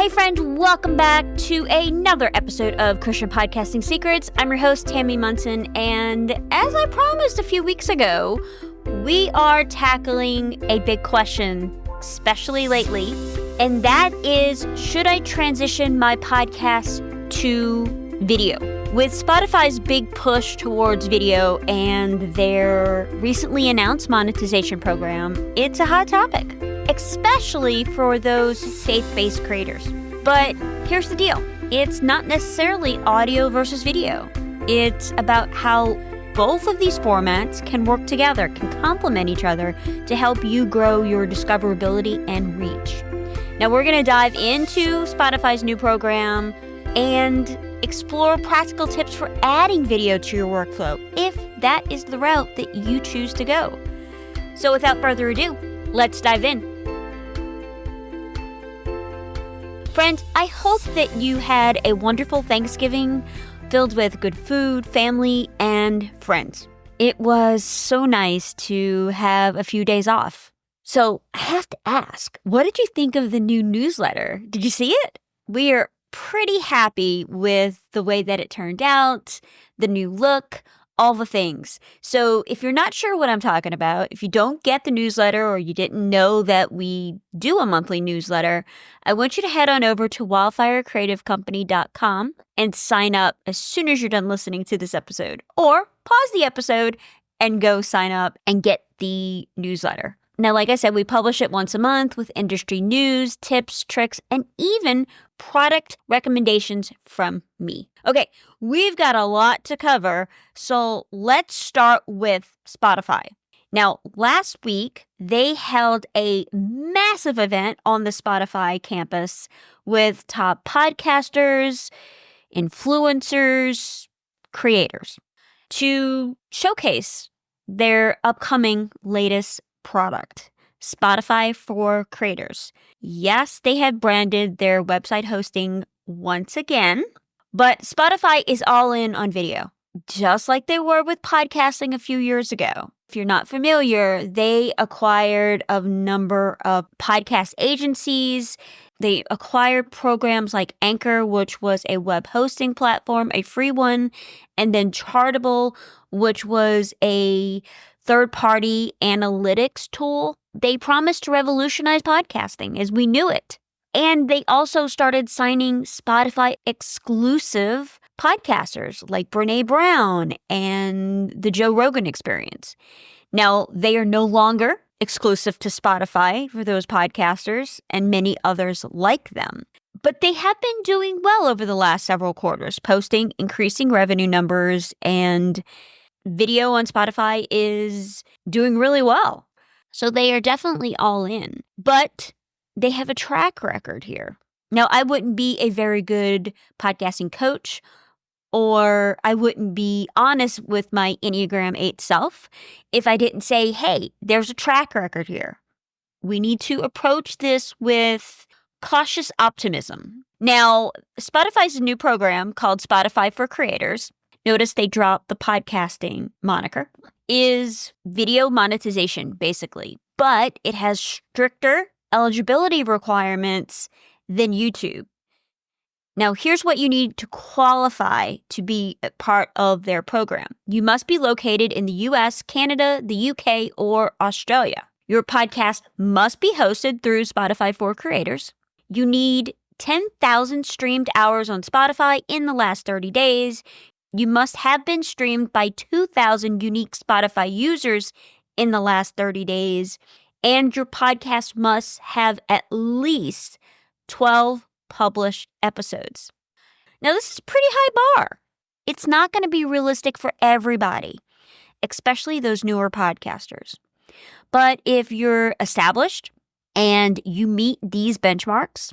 Hey friend, welcome back to another episode of Christian Podcasting Secrets. I'm your host, Tammy Munson, and as I promised a few weeks ago, we are tackling a big question, especially lately, and that is, should I transition my podcast to video? With Spotify's big push towards video and their recently announced monetization program, it's a hot topic, especially for those faith-based creators. But here's the deal. It's not necessarily audio versus video. It's about how both of these formats can work together, can complement each other to help you grow your discoverability and reach. Now, we're going to dive into Spotify's new program and explore practical tips for adding video to your workflow if that is the route that you choose to go. So without further ado, let's dive in. Friends, I hope that you had a wonderful Thanksgiving filled with good food, family, and friends. It was so nice to have a few days off. So I have to ask, what did you think of the new newsletter? Did you see it? We are pretty happy with the way that it turned out, the new look, all the things. So if you're not sure what I'm talking about, if you don't get the newsletter or you didn't know that we do a monthly newsletter, I want you to head on over to wildfirecreativecompany.com and sign up as soon as you're done listening to this episode. Or pause the episode and go sign up and get the newsletter. Now, like I said, we publish it once a month with industry news, tips, tricks, and even product recommendations from me. Okay, we've got a lot to cover, so let's start with Spotify. Now, last week, they held a massive event on the Spotify campus with top podcasters, influencers, creators to showcase their upcoming latest product, Spotify for Creators. Yes, they have branded their website hosting once again, but Spotify is all in on video, just like they were with podcasting a few years ago. If you're not familiar, they acquired a number of podcast agencies. They acquired programs like Anchor, which was a web hosting platform, a free one, and then Chartable, which was a third-party analytics tool. They promised to revolutionize podcasting as we knew it. And they also started signing Spotify exclusive podcasters like Brené Brown and the Joe Rogan Experience. Now, they are no longer exclusive to Spotify for those podcasters and many others like them. But they have been doing well over the last several quarters, posting increasing revenue numbers, and video on Spotify is doing really well. So they are definitely all in. But they have a track record here. Now, I wouldn't be a very good podcasting coach, or I wouldn't be honest with my Enneagram 8 self if I didn't say, hey, there's a track record here. We need to approach this with cautious optimism. Now, Spotify's new program called Spotify for Creators, notice they dropped the podcasting moniker, is video monetization, basically. But it has stricter eligibility requirements than YouTube. Now, here's what you need to qualify to be a part of their program. You must be located in the US, Canada, the UK, or Australia. Your podcast must be hosted through Spotify for Creators. You need 10,000 streamed hours on Spotify in the last 30 days. You must have been streamed by 2,000 unique Spotify users in the last 30 days. And your podcast must have at least 12 published episodes. Now, this is a pretty high bar. It's not going to be realistic for everybody, especially those newer podcasters. But if you're established and you meet these benchmarks,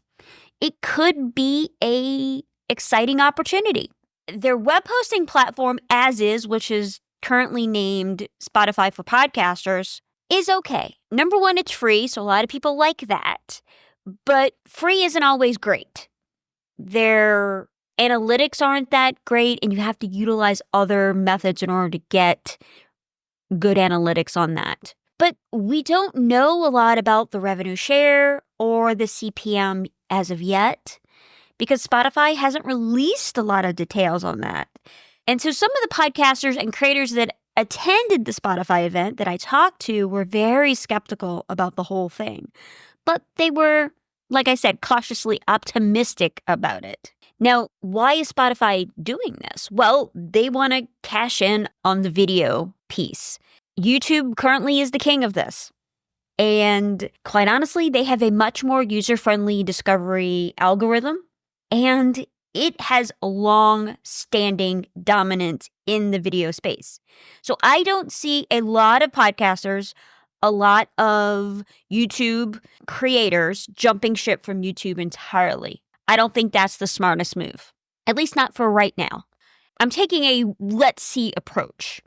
it could be an exciting opportunity. Their web hosting platform, as is, which is currently named Spotify for Podcasters, is okay. Number one, it's free, so a lot of people like that. But free isn't always great. Their analytics aren't that great, and you have to utilize other methods in order to get good analytics on that. But we don't know a lot about the revenue share or the CPM as of yet. because Spotify hasn't released a lot of details on that. And so some of the podcasters and creators that attended the Spotify event that I talked to were very skeptical about the whole thing. But they were, like I said, cautiously optimistic about it. Now, why is Spotify doing this? Well, they want to cash in on the video piece. YouTube currently is the king of this. And quite honestly, they have a much more user-friendly discovery algorithm, and it has a long-standing dominance in the video space. So I don't see a lot of podcasters, a lot of YouTube creators jumping ship from YouTube entirely. I don't think that's the smartest move, at least not for right now. I'm taking a let's see approach.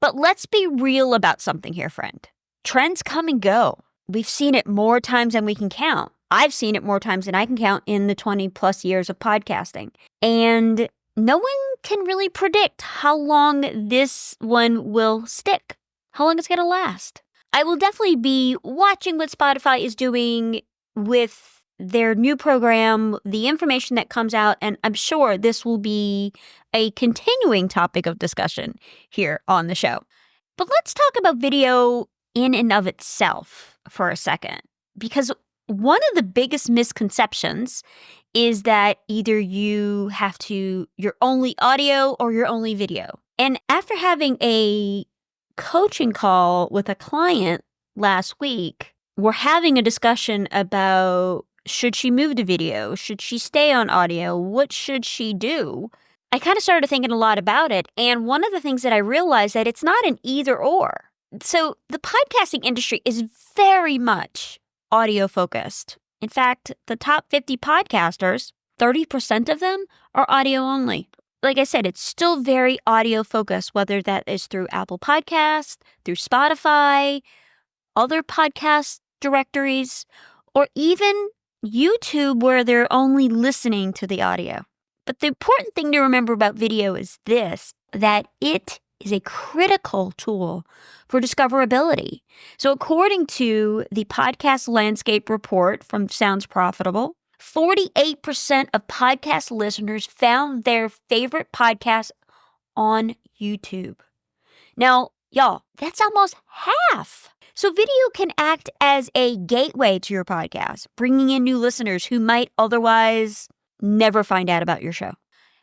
But let's be real about something here, friend. Trends come and go. We've seen it more times than we can count. I've seen it more times than I can count in the 20 plus years of podcasting. And no one can really predict how long this one will stick, how long it's going to last. I will definitely be watching what Spotify is doing with their new program, the information that comes out, and I'm sure this will be a continuing topic of discussion here on the show. But let's talk about video in and of itself for a second, because one of the biggest misconceptions is that either you're only audio or you're only video. And after having a coaching call with a client last week, we're having a discussion about, should she move to video? Should she stay on audio? What should she do? I kind of started thinking a lot about it. And one of the things that I realized that it's not an either or. So the podcasting industry is very much audio focused. In fact, the top 50 podcasters, 30% of them are audio only. Like I said, it's still very audio focused, whether that is through Apple Podcasts, through Spotify, other podcast directories, or even YouTube, where they're only listening to the audio. But the important thing to remember about video is this, that it is a critical tool for discoverability. So according to the Podcast Landscape Report from Sounds Profitable, 48% of podcast listeners found their favorite podcast on YouTube. Now, y'all, that's almost half. So video can act as a gateway to your podcast, bringing in new listeners who might otherwise never find out about your show.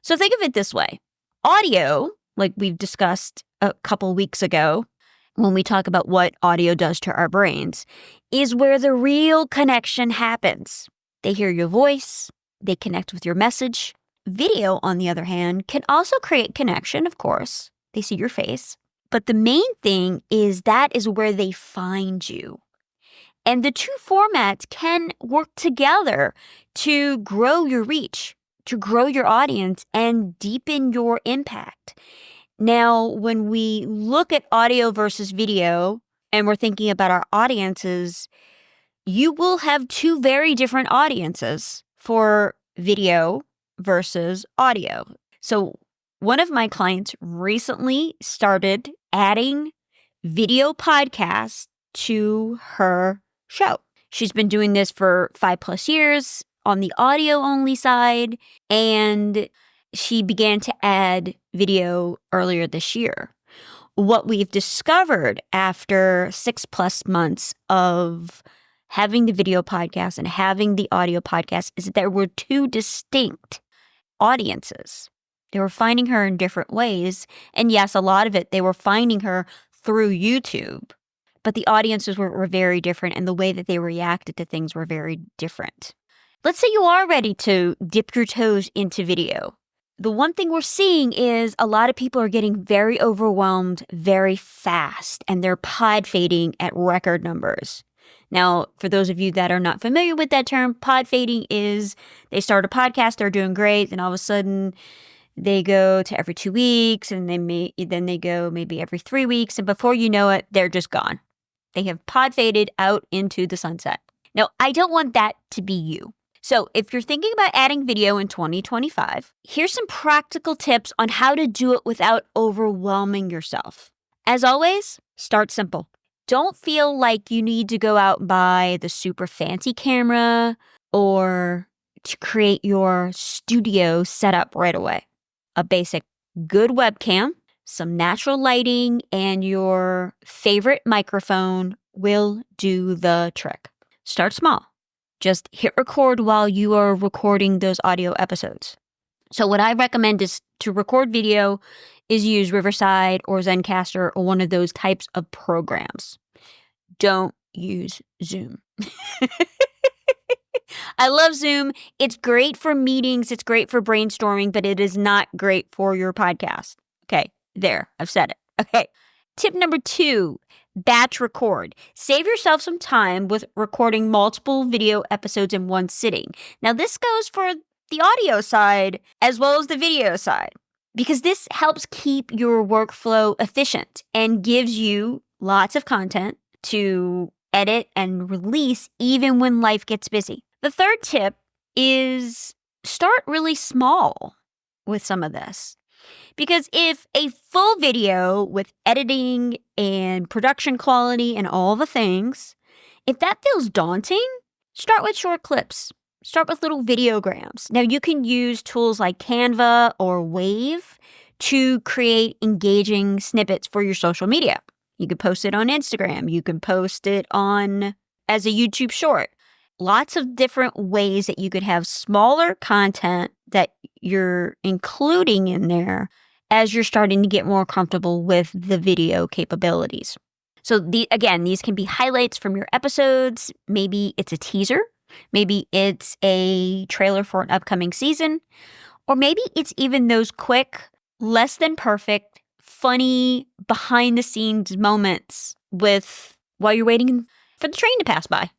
So think of it this way. Audio, like we've discussed a couple weeks ago when we talk about what audio does to our brains, is where the real connection happens. They hear your voice, they connect with your message. Video, on the other hand, can also create connection, of course. They see your face. But the main thing is that is where they find you. And the two formats can work together to grow your reach, to grow your audience, and deepen your impact. Now, when we look at audio versus video, and we're thinking about our audiences, you will have two very different audiences for video versus audio. So one of my clients recently started adding video podcasts to her show. She's been doing this for 5+ years on the audio only side, and she began to add video earlier this year. What we've discovered after 6+ months of having the video podcast and having the audio podcast is that there were two distinct audiences. They were finding her in different ways. And yes, a lot of it, they were finding her through YouTube. But the audiences were very different, and the way that they reacted to things were very different. Let's say you are ready to dip your toes into video. The one thing we're seeing is a lot of people are getting very overwhelmed very fast, and they're pod fading at record numbers. Now, for those of you that are not familiar with that term, pod fading is they start a podcast, they're doing great, and all of a sudden they go to every 2 weeks, and then they go maybe every 3 weeks, and before you know it, they're just gone. They have pod faded out into the sunset. Now, I don't want that to be you. So if you're thinking about adding video in 2025, here's some practical tips on how to do it without overwhelming yourself. As always, start simple. Don't feel like you need to go out and buy the super fancy camera or to create your studio setup right away. A basic good webcam, some natural lighting, and your favorite microphone will do the trick. Start small. Just hit record while you are recording those audio episodes. So what I recommend is to record video is use Riverside or Zencastr or one of those types of programs. Don't use Zoom. I love Zoom. It's great for meetings. It's great for brainstorming, but it is not great for your podcast. Okay, there, I've said it. Okay. Tip number 2, batch record. Save yourself some time with recording multiple video episodes in one sitting. Now, this goes for the audio side as well as the video side, because this helps keep your workflow efficient and gives you lots of content to edit and release even when life gets busy. The third tip is start really small with some of this. Because if a full video with editing and production quality and all the things, if that feels daunting, start with short clips. Start with little videograms. Now, you can use tools like Canva or Wave to create engaging snippets for your social media. You can post it on Instagram. You can post it on as a YouTube short. Lots of different ways that you could have smaller content that you're including in there as you're starting to get more comfortable with the video capabilities. So these can be highlights from your episodes. Maybe it's a teaser. Maybe it's a trailer for an upcoming season. Or maybe it's even those quick, less than perfect, funny, behind the scenes moments while you're waiting for the train to pass by.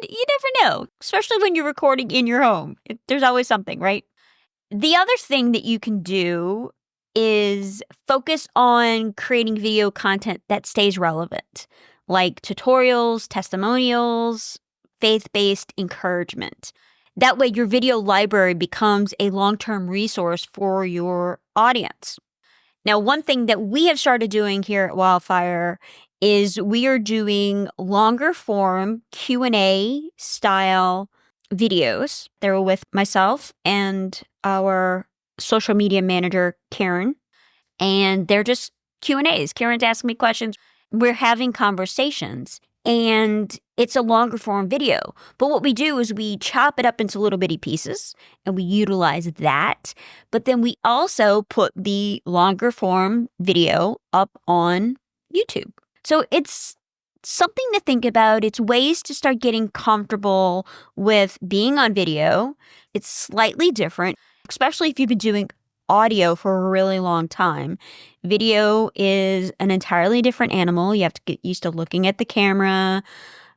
You never know, especially when you're recording in your home. There's always something, right? The other thing that you can do is focus on creating video content that stays relevant, like tutorials, testimonials, faith-based encouragement. That way, your video library becomes a long-term resource for your audience. Now, one thing that we have started doing here at Wildfire is we are doing longer form Q&A style videos. They're with myself and our social media manager, Karen, and they're just Q&As. Karen's asking me questions. We're having conversations, and it's a longer form video. But what we do is we chop it up into little bitty pieces, and we utilize that. But then we also put the longer form video up on YouTube. So it's something to think about. It's ways to start getting comfortable with being on video. It's slightly different, especially if you've been doing audio for a really long time. Video is an entirely different animal. You have to get used to looking at the camera,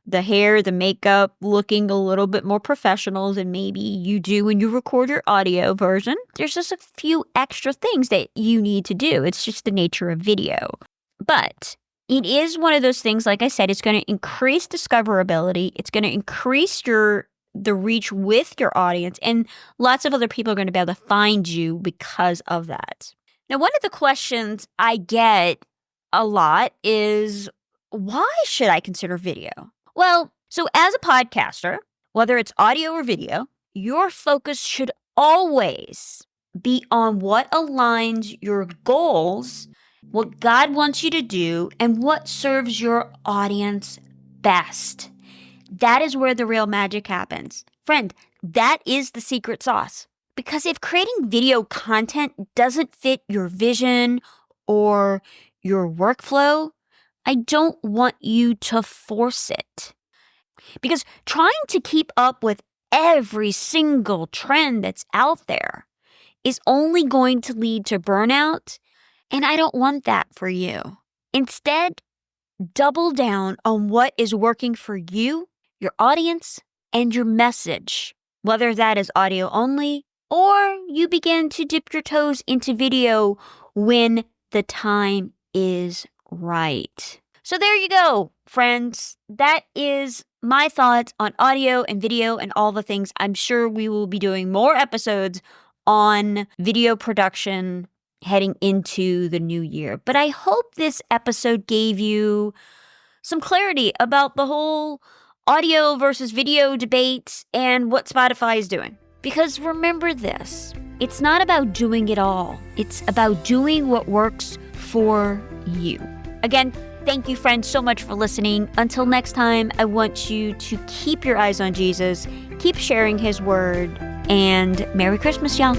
the hair, the makeup, looking a little bit more professional than maybe you do when you record your audio version. There's just a few extra things that you need to do. It's just the nature of video. But it is one of those things, like I said, it's going to increase discoverability. It's going to increase the reach with your audience, and lots of other people are going to be able to find you because of that. Now, one of the questions I get a lot is, why should I consider video? Well, so as a podcaster, whether it's audio or video, your focus should always be on what aligns your goals, what God wants you to do, and what serves your audience best. That is where the real magic happens. Friend, that is the secret sauce. Because if creating video content doesn't fit your vision or your workflow, I don't want you to force it. Because trying to keep up with every single trend that's out there is only going to lead to burnout, and I don't want that for you. Instead, double down on what is working for you, your audience, and your message, whether that is audio only or you begin to dip your toes into video when the time is right. So there you go, friends. That is my thoughts on audio and video and all the things. I'm sure we will be doing more episodes on video production heading into the new year. But I hope this episode gave you some clarity about the whole audio versus video debate and what Spotify is doing. Because remember this, it's not about doing it all. It's about doing what works for you. Again, thank you, friends, so much for listening. Until next time, I want you to keep your eyes on Jesus, keep sharing his word, and Merry Christmas, y'all.